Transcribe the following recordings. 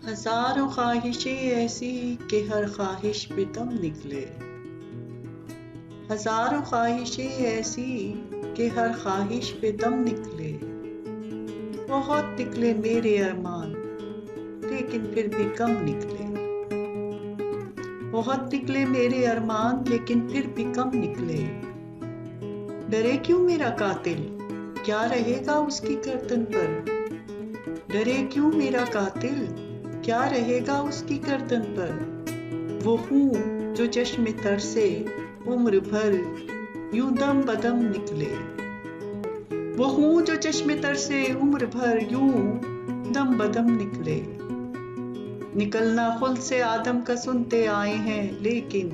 ہزاروں خواہشیں ایسی کہ ہر خواہش پہ دم نکلے، ہزاروں خواہشیں ایسی کہ ہر خواہش پہ دم نکلے، بہت نکلے میرے ارمان لیکن پھر بھی کم نکلے، بہت نکلے میرے ارمان لیکن پھر بھی کم نکلے، ڈرے کیوں میرا قاتل کیا رہے گا اس کی گردن پر، ڈرے کیوں میرا قاتل کیا رہے گا اس کی گردن پر، وہ خون جو چشم تر سے عمر بھر یوں دم بدم نکلے، وہ خون جو چشم تر سے عمر بھر یوں دم بدم نکلے، نکلنا خلد سے آدم کا سنتے آئے ہیں لیکن،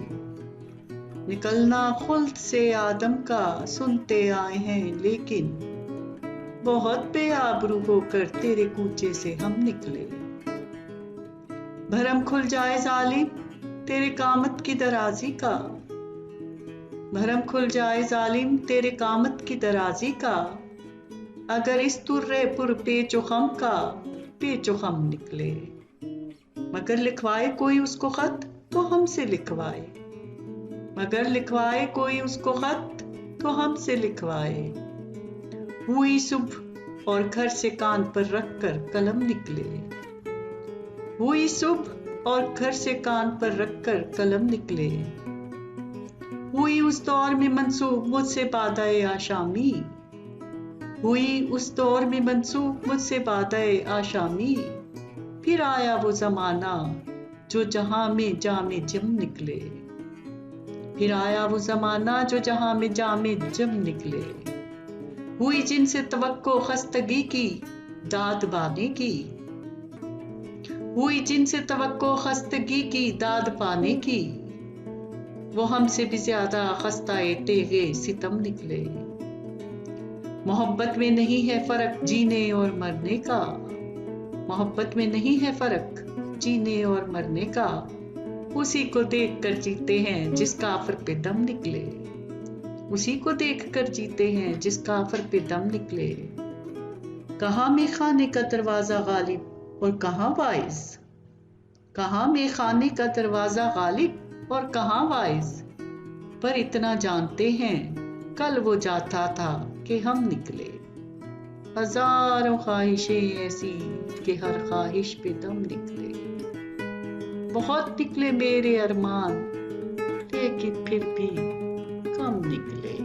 نکلنا خلد سے آدم کا سنتے آئے ہیں لیکن، بہت بے آبرو ہو کر تیرے کوچے سے ہم نکلے، بھرم کھل جائے ظالم تیرے قامت کی درازی کا، بھرم کھل جائے ظالم تیرے قامت کی درازی کا، اگر اس طرے پر پیچ و خم کا پیچ و خم نکلے، مگر لکھوائے کوئی اس کو خط تو ہم سے لکھوائے، مگر لکھوائے کوئی اس کو خط تو ہم سے لکھوائے، ہوئی صبح اور گھر سے کان پر رکھ کر قلم نکلے، ہوئی صبح اور گھر سے کان پر رکھ کر قلم نکلے، ہوئی اس دور میں منسوب مجھ سے بادۂ آشامی، ہوئی اس دور میں منسوب مجھ سے بادۂ آشامی، پھر آیا وہ زمانہ جو جہاں میں جام جم نکلے، پھر آیا وہ زمانہ جو جہاں میں جام جم نکلے، ہوئی جن سے توقع خستگی کی داد بانے کی، ہوئی جن سے توقع خستگی کی داد پانے کی، وہ ہم سے بھی زیادہ خستہ تیغ ستم نکلے، محبت میں نہیں ہے فرق جینے اور مرنے کا، محبت میں نہیں ہے فرق جینے اور مرنے کا، اسی کو دیکھ کر جیتے ہیں جس کافر پہ دم نکلے، اسی کو دیکھ کر جیتے ہیں جس کافر پہ دم نکلے، کہاں میخانے کا دروازہ غالب اور کہاں واعظ، کہاں میخانے کا دروازہ غالب اور کہاں واعظ، پر اتنا جانتے ہیں کل وہ جاتا تھا کہ ہم نکلے، ہزاروں خواہشیں ایسی کہ ہر خواہش پہ دم نکلے، بہت نکلے میرے ارمان لیکن پھر بھی کم نکلے۔